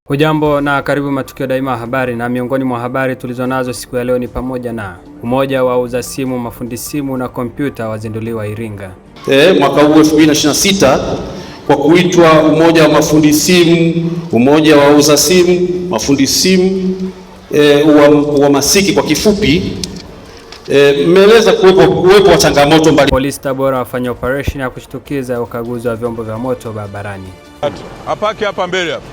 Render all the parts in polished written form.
Hujambo na karibu Matukio Daima Habari, na miongoni mwa habari tulizonazo siku ya leo ni pamoja na umoja wa wauza simu, mafundi simu na kompyuta wazinduliwa Iringa. Mwaka huu 2026 kwa kuitwa umoja wa mafundi simu, umoja wa wauza simu, mafundi simu, wa masiki kwa kifupi, mmeeleza kuwepo wa changamoto mbalimbali. Polisi Tabora wafanya operation ya kushtukiza ukaguzi wa vyombo vya moto barabarani. Hapaki hapa mbele hapa.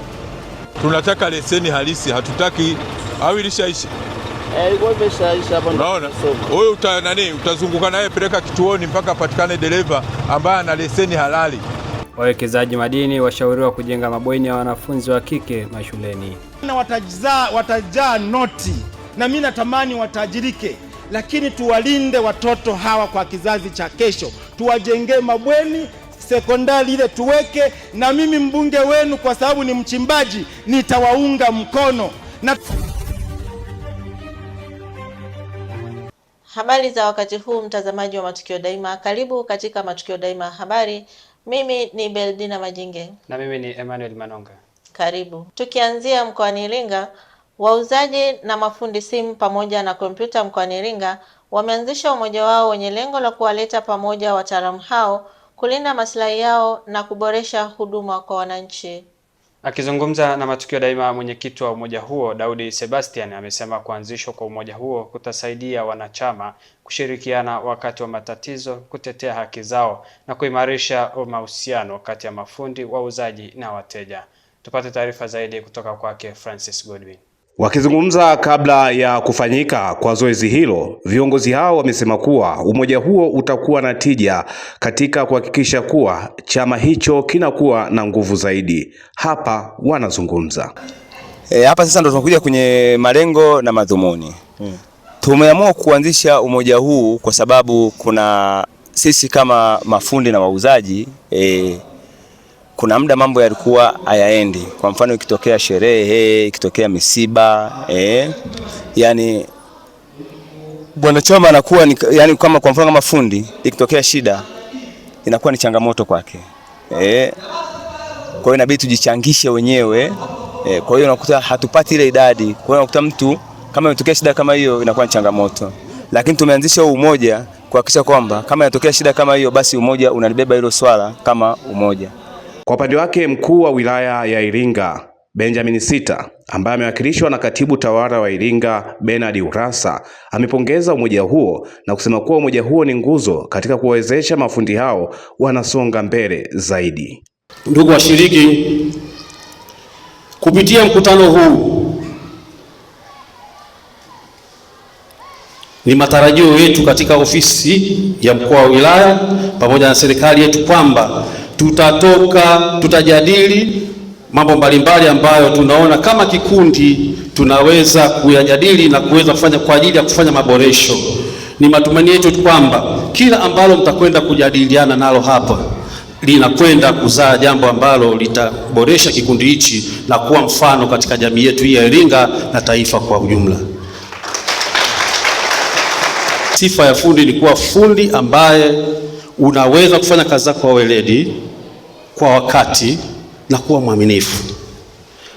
Tunataka leseni halisi, hatutaki au ilishaisha. Ilikuwa imeshaisha hapa. Unaona? Wewe utazunguka naye peleka kituoni mpaka patikane dereva ambaye ana leseni halali. Wawekezaji madini washauriwa kujenga mabweni ya wanafunzi wa kike mashuleni. Na watajaa noti, na mimi natamani watajirike, lakini tuwalinde watoto hawa kwa kizazi cha kesho. Tuwajengee mabweni sekondari ile tuweke, na mimi mbunge wenu kwa sababu ni mchimbaji nitawaunga mkono. Habari za wakati huu, mtazamaji wa Matukio Daima, karibu katika Matukio Daima Habari. Mimi ni Beldina Majinge na mimi ni Emmanuel Manonga. Karibu. Tukianzia mkoani Iringa, wauzaji na mafundi simu pamoja na kompyuta mkoani Iringa wameanzisha umoja wao wenye lengo la kuwaleta pamoja wataalamu hao, kulinda maslahi yao na kuboresha huduma kwa wananchi. Akizungumza na Matukio Daima, mwenyekiti wa umoja huo Daudi Sebastian amesema kuanzishwa kwa umoja huo kutasaidia wanachama kushirikiana wakati wa matatizo, kutetea haki zao na kuimarisha mahusiano kati ya mafundi, wauzaji na wateja. Tupate taarifa zaidi kutoka kwake Francis Godwin. Wakizungumza kabla ya kufanyika kwa zoezi hilo, viongozi hao wamesema kuwa umoja huo utakuwa na tija katika kuhakikisha kuwa chama hicho kinakuwa na nguvu zaidi. Hapa wanazungumza. Hapa sasa ndo tunakuja kwenye malengo na madhumuni. Tumeamua kuanzisha umoja huu kwa sababu kuna sisi kama mafundi na wauzaji kuna muda mambo yalikuwa hayaendi. Kwa mfano ikitokea sherehe, ikitokea misiba, yani bwana chama anakuwa yani kama kwa mfano kama fundi ikitokea shida inakuwa ni changamoto kwake. Kwa hiyo inabidi tujichangishe wenyewe. Kwa hiyo unakuta hatupati ile idadi. Kwa hiyo unakuta mtu kama imetokea shida kama hiyo inakuwa ni changamoto. Lakini tumeanzisha umoja kuhakikisha kwamba kama inatokea shida kama hiyo basi umoja unalibeba hilo swala kama umoja. Kwa upande wake, mkuu wa wilaya ya Iringa Benjamin Sita, ambaye amewakilishwa na katibu tawala wa Iringa Bernard Urassa, amepongeza umoja huo na kusema kuwa umoja huo ni nguzo katika kuwawezesha mafundi hao wanasonga mbele zaidi. Ndugu washiriki, kupitia mkutano huu ni matarajio yetu katika ofisi ya mkuu wa wilaya pamoja na serikali yetu kwamba tutajadili mambo mbalimbali ambayo tunaona kama kikundi tunaweza kuyajadili na kuweza kufanya kwa ajili ya kufanya maboresho. Ni matumaini yetu kwamba kila ambalo mtakwenda kujadiliana nalo hapa linakwenda kuzaa jambo ambalo litaboresha kikundi hichi na kuwa mfano katika jamii yetu hii ya Iringa na taifa kwa ujumla. Sifa ya fundi ni kuwa fundi ambaye unaweza kufanya kazi zako kwa weledi, kwa wakati na kuwa mwaminifu.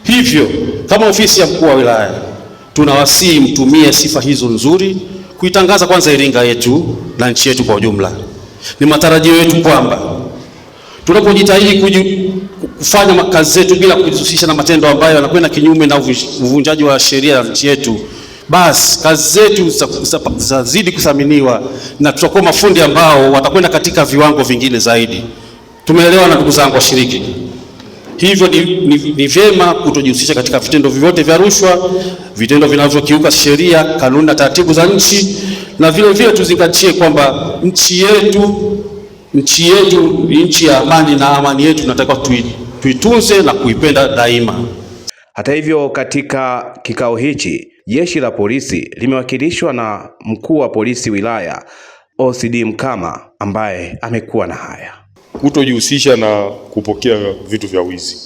Hivyo kama ofisi ya mkuu wa wilaya tunawasihi mtumie sifa hizo nzuri kuitangaza kwanza Iringa yetu na nchi yetu kwa ujumla. Ni matarajio yetu kwamba tunapojitahidi kufanya kazi zetu bila kujihusisha na matendo ambayo yanakwenda kinyume na uvunjaji wa sheria ya nchi yetu, basi kazi zetu zitazidi kuthaminiwa na tutakuwa mafundi ambao watakwenda katika viwango vingine zaidi. Tumeelewa na ndugu zangu washiriki. Hivyo ni vyema kutojihusisha katika vitendo vyovyote vya rushwa, vitendo vinavyokiuka sheria, kanuni na taratibu za nchi, na vile tuzingatie kwamba nchi yetu ni nchi ya amani, na amani yetu tunatakiwa tuitunze na kuipenda daima. Hata hivyo, katika kikao hichi jeshi la polisi limewakilishwa na mkuu wa polisi wilaya OCD Mkama, ambaye amekuwa na haya. Kutojihusisha na kupokea vitu vya wizi.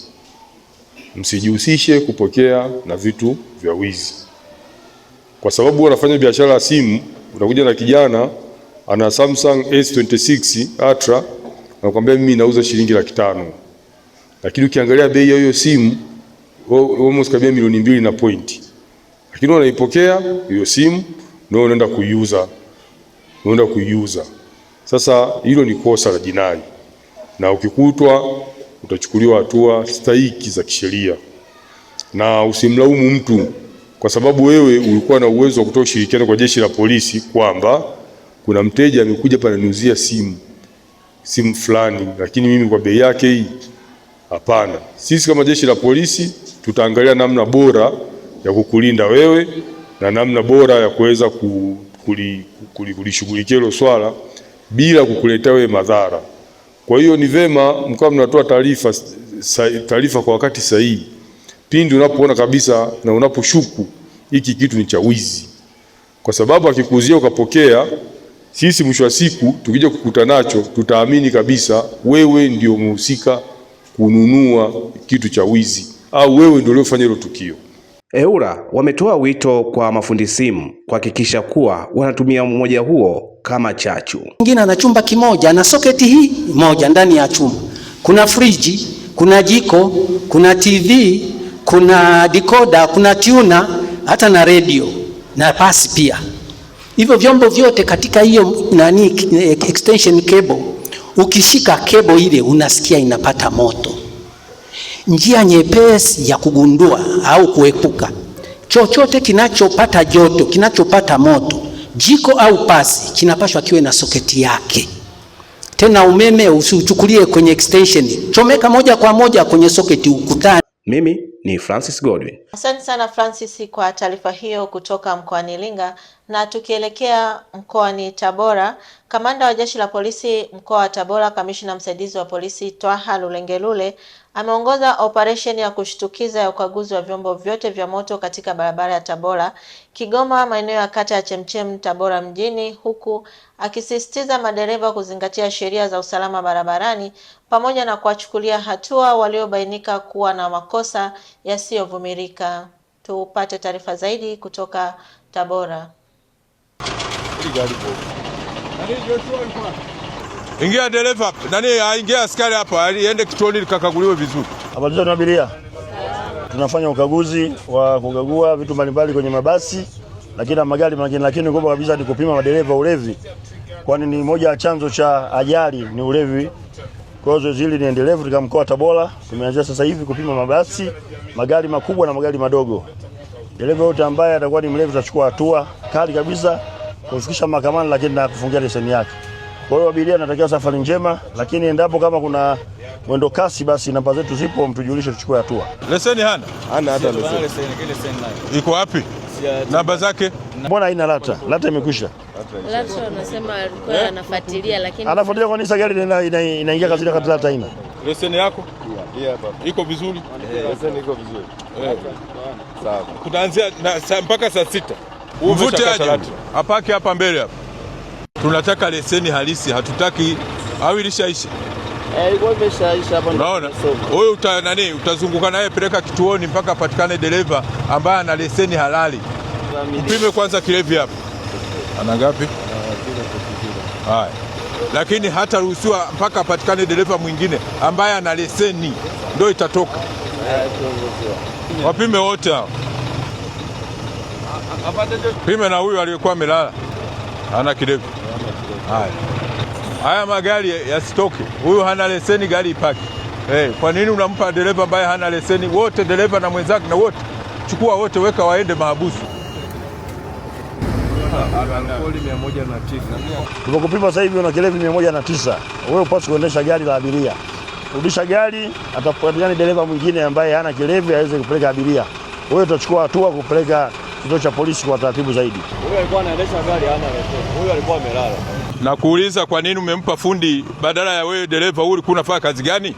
Msijihusishe kupokea na vitu vya wizi, kwa sababu wanafanya biashara ya simu. Unakuja na kijana ana Samsung S26 Ultra na kwambia mimi nauza shilingi 500,000, lakini ukiangalia bei ya hiyo simu almost kabia milioni 2 na point. Lakini unaipokea hiyo simu ndio unaenda kuiuza. Sasa hilo ni kosa la jinai, na ukikutwa utachukuliwa hatua stahiki za kisheria. Na usimlaumu mtu kwa sababu wewe ulikuwa na uwezo wa kutoa ushirikiano kwa jeshi la polisi kwamba kuna mteja amekuja hapa ananiuzia simu fulani, lakini mimi kwa bei yake hii. Hapana. Sisi kama jeshi la polisi tutaangalia namna bora ya kukulinda wewe na namna bora ya kuweza kulishughulikia hilo swala bila kukuletea wewe madhara. Kwa hiyo ni vema mkawa mnatoa taarifa kwa wakati sahihi pindi unapoona kabisa na unaposhuku hiki kitu ni cha wizi, kwa sababu akikuuzia ukapokea, sisi mwisho wa siku tukija kukuta nacho tutaamini kabisa wewe ndio mhusika kununua kitu cha wizi au wewe ndio uliofanya hilo tukio. EWURA wametoa wito kwa mafundi simu kuhakikisha kuwa wanatumia umoja huo kama chachu. Mwingine ana chumba kimoja na soketi hii moja ndani ya chumba. Kuna friji, kuna jiko, kuna TV, kuna decoder, kuna tuner, hata na radio na pasi pia. Hivyo vyombo vyote katika hiyo extension cable, ukishika cable ile unasikia inapata moto. Njia nyepesi ya kugundua au kuepuka chochote kinachopata joto, kinachopata moto, jiko au pasi, kinapashwa kiwe na soketi yake. Tena umeme usiuchukulie kwenye extension, chomeka moja kwa moja kwenye soketi ukutani. Mimi ni Francis Godwin. Asante sana Francis kwa taarifa hiyo kutoka mkoani Iringa. Na tukielekea mkoani Tabora, kamanda wa jeshi la polisi mkoa wa Tabora, kamishna msaidizi wa polisi Twaha Lulengelule ameongoza operation ya kushtukiza ya ukaguzi wa vyombo vyote vya moto katika barabara ya Tabora Kigoma, maeneo ya kata ya Chemchem Tabora mjini, huku akisisitiza madereva kuzingatia sheria za usalama barabarani pamoja na kuwachukulia hatua waliobainika kuwa na makosa yasiyovumilika. Tupate taarifa zaidi kutoka Tabora. Ingia dereva, ingia askari hapa, aende kituoni likakaguliwe vizuri. Habari za abiria. Tunafanya ukaguzi wa kukagua vitu mbalimbali kwenye mabasi, lakini magari mengine, lakini kubwa kabisa ni kupima madereva ulevi. Kwani ni moja ya chanzo cha ajali ni ulevi. Kwa hiyo zoezi hili ni endelevu katika mkoa wa Tabora. Tumeanza sasa hivi kupima mabasi, magari makubwa na magari madogo. Dereva yote ambaye atakuwa ni mlevi tutachukua hatua kali kabisa kufikisha mahakamani, lakini na kufungia leseni yake. Kwa hiyo abiria anatakiwa safari njema, lakini endapo kama kuna mwendo kasi basi namba zetu zipo, mtujulishe tuchukue hatua. Leseni hana? Hana hata leseni. Iko wapi? Namba zake? Mbona haina lata? Lata imekwisha. Lata wanasema alikuwa anafuatilia, lakini anafuatilia kwa nini gari inaingia kazini kati lata haina? Leseni yako? Hapa. Iko vizuri? Leseni iko vizuri. Sawa. Tutaanzia mpaka saa 6. Mvute aje. Apake hapa mbele hapa. Tunataka leseni halisi, hatutaki au ilishaisha. Ilikuwa imeshaisha hapa. Unaona? Wewe utazunguka naye peleka kituoni mpaka patikane dereva ambaye ana leseni halali. Upime kwanza kilevi hapa. Ana ngapi? Haya. Lakini hata ruhusiwa mpaka patikane dereva mwingine ambaye ana leseni ndio itatoka. Wapime wote hao. Pime na huyu aliyekuwa amelala. Hana kilevi. Haya magari yasitoke. Huyu hana leseni, gari ipaki. Kwa nini unampa dereva ambaye hana leseni? Wote dereva na mwenzake na wote. Chukua wote, weka waende mahabusu. Alkoholi 109. Tunakupima sasa hivi una kilevi 109. Wewe upaswi kuendesha gari la abiria. Rudisha gari, atapatikana dereva mwingine ambaye hana kilevi aweze kupeleka abiria. Wewe utachukua hatua kupeleka kituo cha polisi kwa taratibu zaidi. Huyo alikuwa anaendesha gari hana leseni. Huyo alikuwa amelala. Na kuuliza kwa nini umempa fundi badala ya wewe dereva? Huyu ulikuwa unafanya kazi gani?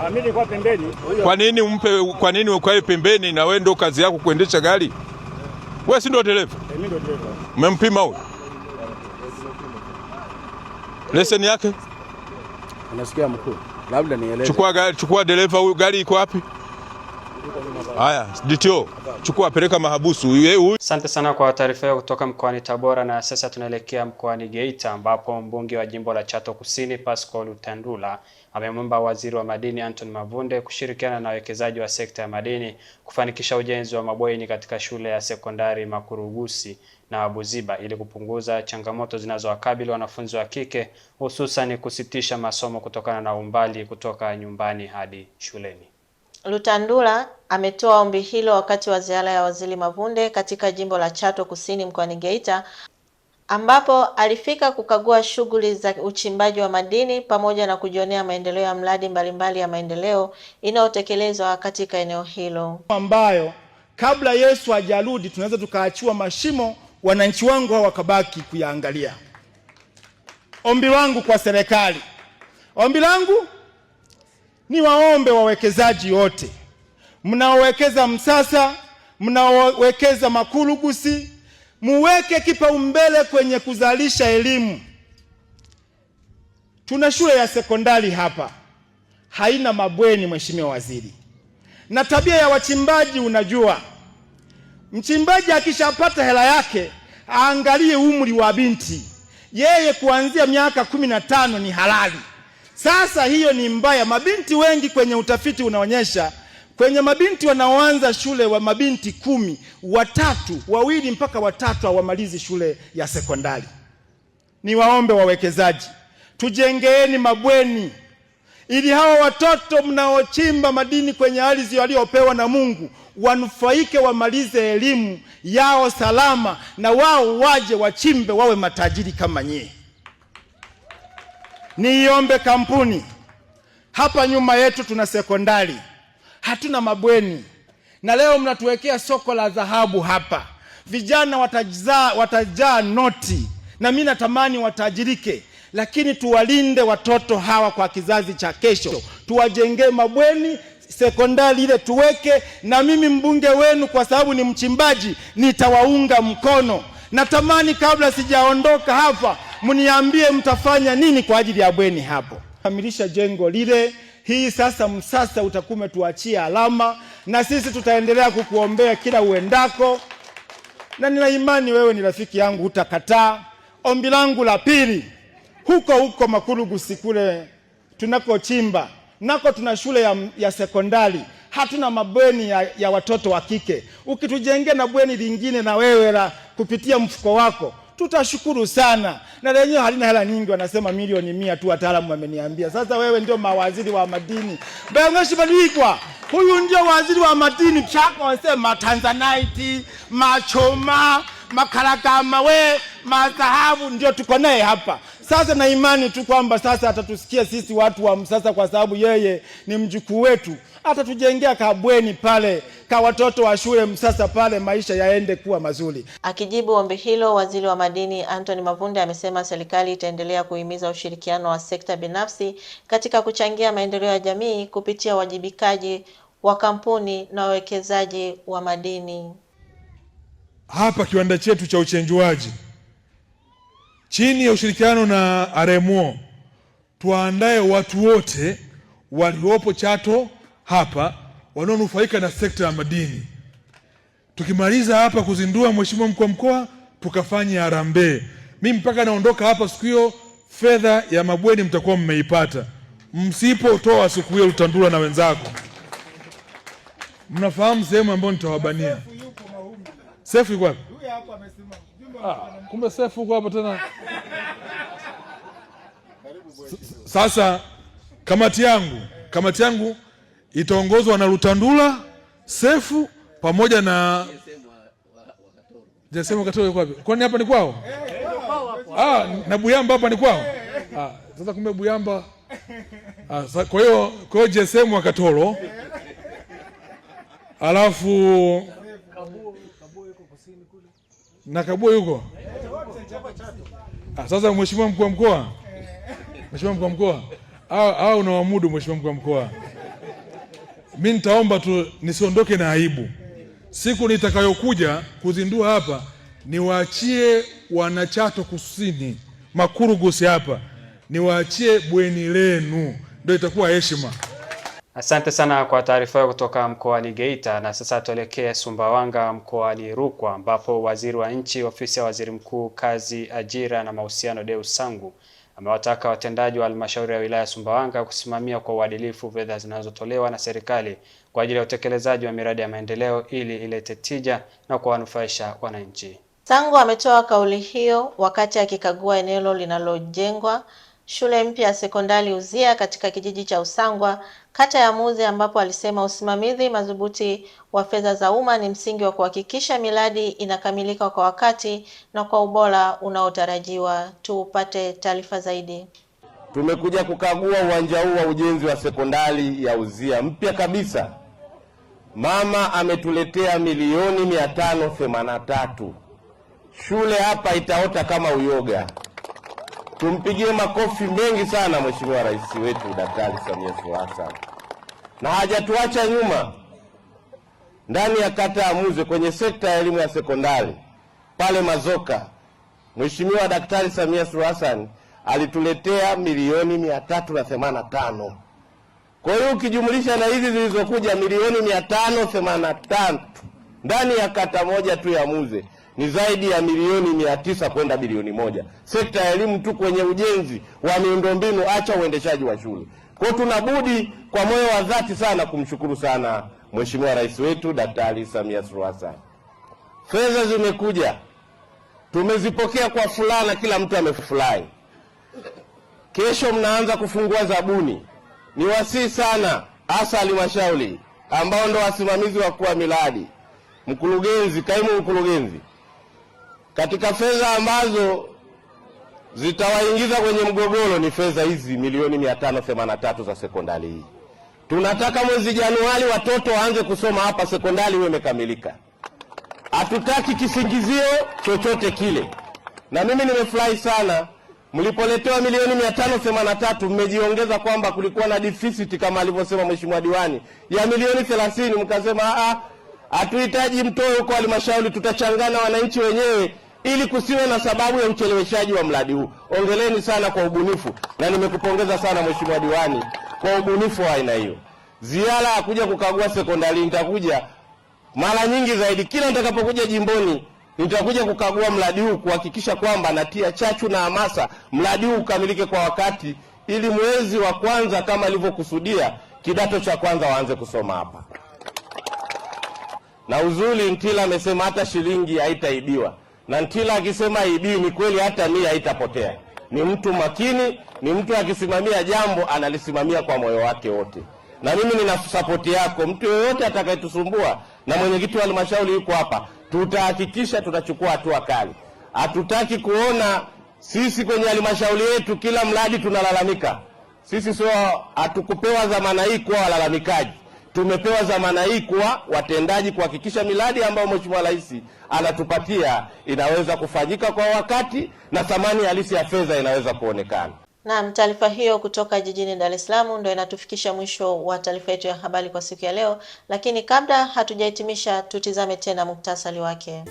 Mimi nilikuwa pembeni. Kwa nini ukae pembeni na wewe ndio kazi yako kuendesha gari? Wewe si ndio dereva? Mimi ndio dereva. Umempima huyu? Leseni yake? Unasikia mkuu? Labda nieleze. Chukua dereva huyu, gari iko wapi? Haya, DTO, chukua peleka mahabusu. Asante sana kwa taarifa hiyo kutoka mkoani Tabora, na sasa tunaelekea mkoani Geita ambapo mbunge wa jimbo la Chato Kusini Pascal Lutandula amemwomba waziri wa madini Anthony Mavunde kushirikiana na wawekezaji wa sekta ya madini kufanikisha ujenzi wa mabweni katika shule ya sekondari Makurugusi na Buziba ili kupunguza changamoto zinazowakabili wanafunzi wa kike, hususan kusitisha masomo kutokana na umbali kutoka nyumbani hadi shuleni. Lutandula ametoa ombi hilo wakati wa ziara ya waziri Mavunde katika jimbo la Chato Kusini mkoani Geita, ambapo alifika kukagua shughuli za uchimbaji wa madini pamoja na kujionea maendeleo ya mradi mbalimbali ya maendeleo inayotekelezwa katika eneo hilo, ambayo kabla Yesu hajarudi tunaweza tukaachiwa mashimo, wananchi wangu hao wakabaki kuyaangalia. Ombi langu kwa serikali, ombi langu ni waombe wawekezaji wote mnaowekeza Msasa, mnaowekeza Makurugusi, muweke kipaumbele kwenye kuzalisha elimu. Tuna shule ya sekondari hapa haina mabweni, mheshimiwa waziri. Na tabia ya wachimbaji, unajua mchimbaji akishapata hela yake aangalie umri wa binti, yeye kuanzia miaka 15 ni halali. Sasa hiyo ni mbaya. Mabinti wengi kwenye utafiti unaonyesha kwenye mabinti wanaoanza shule wa mabinti 10, 3, 2 mpaka 3 hawamalizi shule ya sekondari. Ni waombe wawekezaji, tujengeeni mabweni ili hawa watoto mnaochimba madini kwenye ardhi waliopewa na Mungu wanufaike, wamalize elimu yao salama, na wao waje wachimbe wawe matajiri kama nyie. Niombe kampuni hapa nyuma yetu tuna sekondari, hatuna mabweni, na leo mnatuwekea soko la dhahabu hapa. Vijana watajaa noti, na mimi natamani watajirike, lakini tuwalinde watoto hawa kwa kizazi cha kesho. Tuwajengee mabweni sekondari ile tuweke, na mimi mbunge wenu kwa sababu ni mchimbaji nitawaunga mkono. Natamani kabla sijaondoka hapa mniambie mtafanya nini kwa ajili ya bweni hapo. Kamilisha jengo lile. Hii sasa Msasa utakuwa umetuachia alama, na sisi tutaendelea kukuombea kila uendako, na nina imani wewe ni rafiki yangu, hutakataa. Ombi langu la pili, huko Makurugusi kule tunakochimba nako tuna shule ya sekondari, hatuna mabweni ya watoto wa kike. Ukitujengea na bweni lingine na wewe la kupitia mfuko wako tutashukuru sana, na lenyewe halina hela nyingi, wanasema milioni 100 tu, wataalamu wameniambia. Sasa wewe ndio mawaziri wa madini, Bengeshi Baligwa, huyu ndio waziri wa madini, chako wanasema Tanzanite, machoma, makaragama, we madhahabu, ndio tuko naye hapa. Sasa na imani tu kwamba sasa atatusikia sisi watu wa Msasa, kwa sababu yeye ni mjukuu wetu, atatujengea kabweni pale kwa watoto wa shule Msasa pale, maisha yaende kuwa mazuri. Akijibu ombi hilo, waziri wa madini Anthony Mavunde amesema serikali itaendelea kuhimiza ushirikiano wa sekta binafsi katika kuchangia maendeleo ya jamii kupitia wajibikaji wa kampuni na wawekezaji wa madini. Hapa kiwanda chetu cha uchenjuaji chini ya ushirikiano na RMO, tuandae watu wote waliopo Chato hapa wanaonufaika na sekta ya madini. Tukimaliza hapa kuzindua, mheshimiwa mkuu wa mkoa, tukafanya harambee. Mimi mpaka naondoka hapa siku hiyo fedha ya mabweni mtakuwa mmeipata. Msipotoa siku hiyo, Lutandula na wenzako mnafahamu sehemu ambayo nitawabania. Sefu yuko wapi? Kumbe Sefu yuko hapa tena. Sasa kamati yangu itaongozwa na Lutandula, Sefu pamoja na Jesemo Katoro. Yuko wapi? Kwani hapa ni kwao? Na Buyamba hapa ni kwao? Sasa kumbe Buyamba. Kwa hiyo Jesemo Katoro, alafu na Kabuo yuko. Sasa mheshimiwa mkuu wa mkoa, au unawamudu mheshimiwa mkuu wa mkoa, mimi nitaomba tu nisiondoke na aibu. Siku nitakayokuja kuzindua hapa, niwaachie wana Chato Kusini Makurugusi hapa, niwaachie bweni lenu, ndio itakuwa heshima. Asante sana kwa taarifa hiyo kutoka mkoani Geita, na sasa tuelekee Sumbawanga mkoani Rukwa ambapo waziri wa nchi ofisi ya waziri mkuu kazi, ajira na mahusiano Deus Sangu amewataka watendaji wa halmashauri ya wilaya Sumbawanga kusimamia kwa uadilifu fedha zinazotolewa na serikali kwa ajili ya utekelezaji wa miradi ya maendeleo ili ilete tija na kuwanufaisha wananchi. Sangu ametoa kauli hiyo wakati akikagua eneo linalojengwa shule mpya ya sekondari Uzia katika kijiji cha Usangwa, kata ya Muze, ambapo alisema usimamizi madhubuti wa fedha za umma ni msingi wa kuhakikisha miradi inakamilika kwa wakati na kwa ubora unaotarajiwa. Tupate taarifa zaidi. Tumekuja kukagua uwanja huu wa ujenzi wa sekondari ya Uzia mpya kabisa. Mama ametuletea milioni 583. Shule hapa itaota kama uyoga. Tumpigie makofi mengi sana Mheshimiwa Rais wetu Daktari Samia Suluhu Hassan. Na hajatuacha nyuma. Ndani ya kata ya Muze kwenye sekta ya elimu ya sekondari pale Mazoka, Mheshimiwa Daktari Samia Suluhu Hassan alituletea milioni 385. Kwa hiyo ukijumlisha na hizi zilizokuja milioni 585 ndani ya kata moja tu ya Muze ni zaidi ya milioni 900 kwenda bilioni 1. Sekta ya elimu tu kwenye ujenzi wa miundombinu, acha uendeshaji wa shule. Kwa hiyo tunabudi kwa moyo wa dhati sana kumshukuru sana Mheshimiwa Rais wetu Daktari Samia Suluhu Hassan. Fedha zimekuja, tumezipokea kwa fulana, kila mtu amefurahi. Kesho mnaanza kufungua zabuni. Ni wasihi sana hasa halmashauri ambao ndo wasimamizi wakuu wa miradi, mkurugenzi, kaimu mkurugenzi, katika fedha ambazo zitawaingiza kwenye mgogoro ni fedha hizi milioni 583 za sekondari hii. Tunataka mwezi Januari watoto waanze kusoma hapa, sekondari iwe imekamilika. Hatutaki kisingizio chochote kile. Na mimi nimefurahi sana mlipoletewa milioni 583, mmejiongeza kwamba kulikuwa na deficit kama alivyosema Mheshimiwa Diwani ya milioni 30, mkasema hatuhitaji mtoe huko halmashauri, tutachangana wananchi wenyewe ili kusiwe na sababu ya ucheleweshaji wa mradi huu. Ongeleni sana kwa ubunifu, na nimekupongeza sana Mheshimiwa Diwani kwa ubunifu wa aina hiyo. Ziara ya kuja kukagua sekondari nitakuja mara nyingi zaidi. Kila nitakapokuja jimboni nitakuja kukagua mradi huu kuhakikisha kwamba natia chachu na hamasa mradi huu ukamilike kwa wakati, ili mwezi wa kwanza kama alivyokusudia kidato cha kwanza waanze kusoma hapa. Na uzuri Ntila amesema hata shilingi haitaibiwa. Na Ntila akisema haibii ni kweli, hata nia haitapotea. Ni mtu makini, ni mtu akisimamia jambo analisimamia kwa moyo wake wote. Na mimi nina support yako, mtu yeyote atakayetusumbua, na mwenyekiti wa halmashauri yuko hapa, tutahakikisha tutachukua hatua kali. Hatutaki kuona sisi kwenye halmashauri yetu kila mradi tunalalamika. Sisi sio, hatukupewa dhamana hii kuwa walalamikaji. Tumepewa dhamana hii kuwa watendaji, kuhakikisha miradi ambayo Mheshimiwa Rais anatupatia inaweza kufanyika kwa wakati na thamani halisi ya fedha inaweza kuonekana. Naam, taarifa hiyo kutoka jijini Dar es Salaam ndio inatufikisha mwisho wa taarifa yetu ya habari kwa siku ya leo, lakini kabla hatujahitimisha tutizame tena muktasari wake.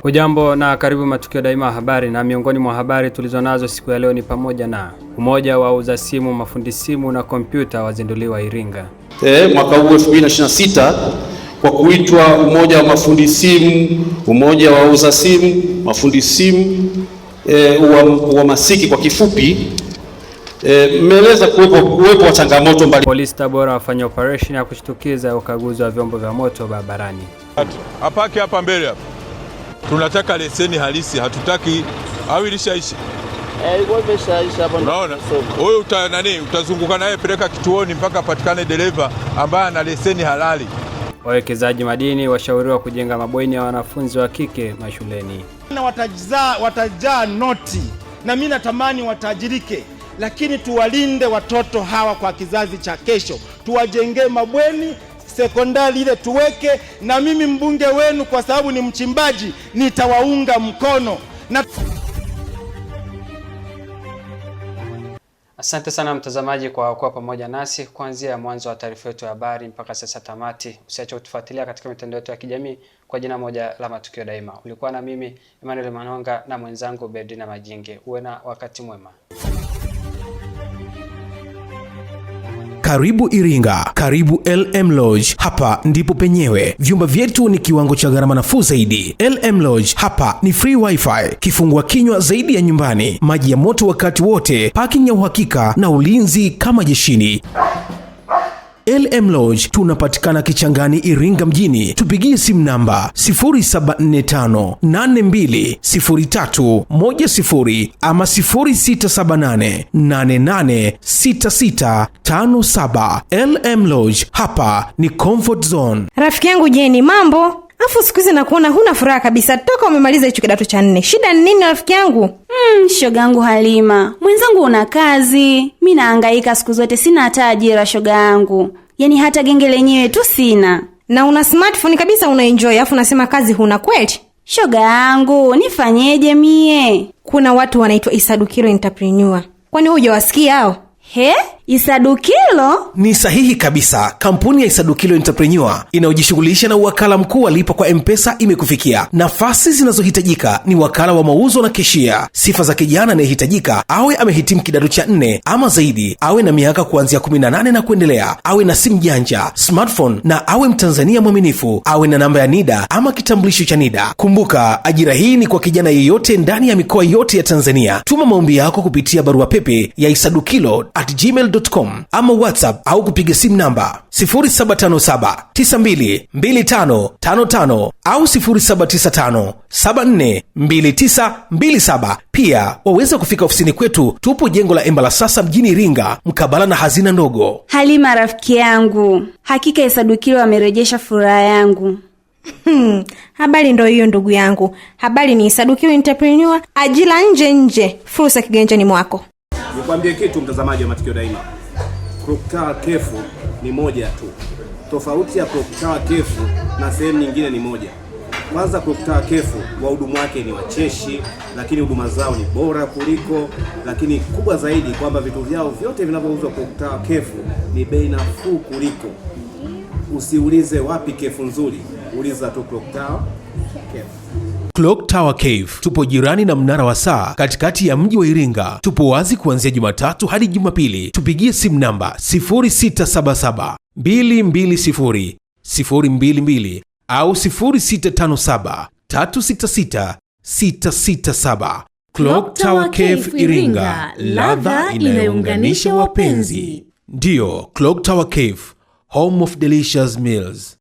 Hujambo na karibu Matukio Daima habari, na miongoni mwa habari tulizonazo siku ya leo ni pamoja na umoja wa wauza simu, mafundi simu na kompyuta wazinduliwa Iringa. Mwaka huu 2026 kwa kuitwa umoja wa mafundi simu, umoja wa wauza simu, mafundi simu, uhamasiki kwa kifupi, mmeeleza kuwepo wa changamoto mbalimbali. Polisi Tabora wafanya operation ya kushtukiza ukaguzi wa vyombo vya moto barabarani. Hapaki hapa mbele hapa. Tunataka leseni halisi, hatutaki au ilishaisha. Ilikuwa imeshaisha hapa. Unaona? Wewe utazunguka naye peleka kituoni mpaka patikane dereva ambaye ana leseni halali. Wawekezaji madini washauriwa kujenga mabweni ya wanafunzi wa kike mashuleni. Na watajaa noti, na mimi natamani watajirike, lakini tuwalinde watoto hawa kwa kizazi cha kesho. Tuwajengee mabweni sekondari ile tuweke, na mimi mbunge wenu kwa sababu ni mchimbaji nitawaunga mkono. Asante sana mtazamaji kwa kuwa pamoja nasi kuanzia mwanzo wa taarifa yetu ya habari mpaka sasa tamati. Usiache kutufuatilia katika mitandao yetu ya kijamii kwa jina moja la Matukio Daima. Ulikuwa na mimi Emmanuel Manonga na mwenzangu Berdina Majinge. Uwe na wakati mwema. Karibu Iringa, karibu LM Lodge. Hapa ndipo penyewe. Vyumba vyetu ni kiwango cha gharama nafuu zaidi. LM Lodge hapa ni free wifi, kifungua kinywa zaidi ya nyumbani, maji ya moto wakati wote, parking ya uhakika na ulinzi kama jeshini. LM Lodge tunapatikana Kichangani, Iringa mjini. Tupigie simu namba 0745820310 ama 0678886657. LM Lodge, hapa ni comfort zone. Rafiki yangu Jeni, mambo? Afu siku hizi nakuona huna furaha kabisa toka umemaliza hicho kidato cha 4. Shida ni nini rafiki yangu? Shogangu Halima, mwenzangu una kazi, mimi nahangaika siku zote, sina hata ajira shogangu. Yaani hata genge lenyewe tu sina. Na una smartphone kabisa unaenjoy, afu unasema kazi huna kweli? Shogangu, nifanyeje mie? Kuna watu wanaitwa Isadukilo Entrepreneur. Kwani hujawasikia hao? He? Isadukilo? Ni sahihi kabisa. Kampuni ya Isadukilo Entrepreneur inayojishughulisha na uwakala mkuu wa lipa kwa M-Pesa imekufikia. Nafasi zinazohitajika ni wakala wa mauzo na keshia. Sifa za kijana anayehitajika awe amehitimu kidato cha 4 ama zaidi, awe na miaka kuanzia 18 na kuendelea, awe na simu janja, smartphone na awe Mtanzania mwaminifu, awe na namba ya NIDA ama kitambulisho cha NIDA. Kumbuka, ajira hii ni kwa kijana yeyote ndani ya mikoa yote ya Tanzania. Tuma maombi yako kupitia barua pepe ya isadukilo@gmail.com ama WhatsApp au kupiga simu namba 0757922555 au 0795742927. Pia waweza kufika ofisini kwetu, tupo jengo la Embala Sasa mjini Iringa, mkabala na hazina ndogo. Halima rafiki yangu, hakika Isadukilo amerejesha furaha yangu. Habari ndo hiyo ndugu yangu. Habari ni Isadukilo Entrepreneur, ajira nje, fursa kiganjani mwako. Nikwambie kitu mtazamaji wa Matukio Daima. Clock Tower Kefu ni moja tu. Tofauti ya Clock Tower Kefu na sehemu nyingine ni moja. Kwanza Clock Tower Kefu wahudumu wake ni wacheshi, lakini huduma zao ni bora kuliko, lakini kubwa zaidi kwamba vitu vyao vyote vinavyouzwa Clock Tower Kefu ni bei nafuu kuliko. Usiulize wapi kefu nzuri, uliza tu Clock Tower Kefu. Clock Tower Cave. Tupo jirani na mnara wa saa katikati ya mji wa Iringa. Tupo wazi kuanzia Jumatatu hadi Jumapili. Tupigie simu namba 0677220022 au 0657366667. Clock Tower Cave Iringa, ladha inayounganisha wapenzi. Ndio, Clock Tower Cave, home of delicious meals.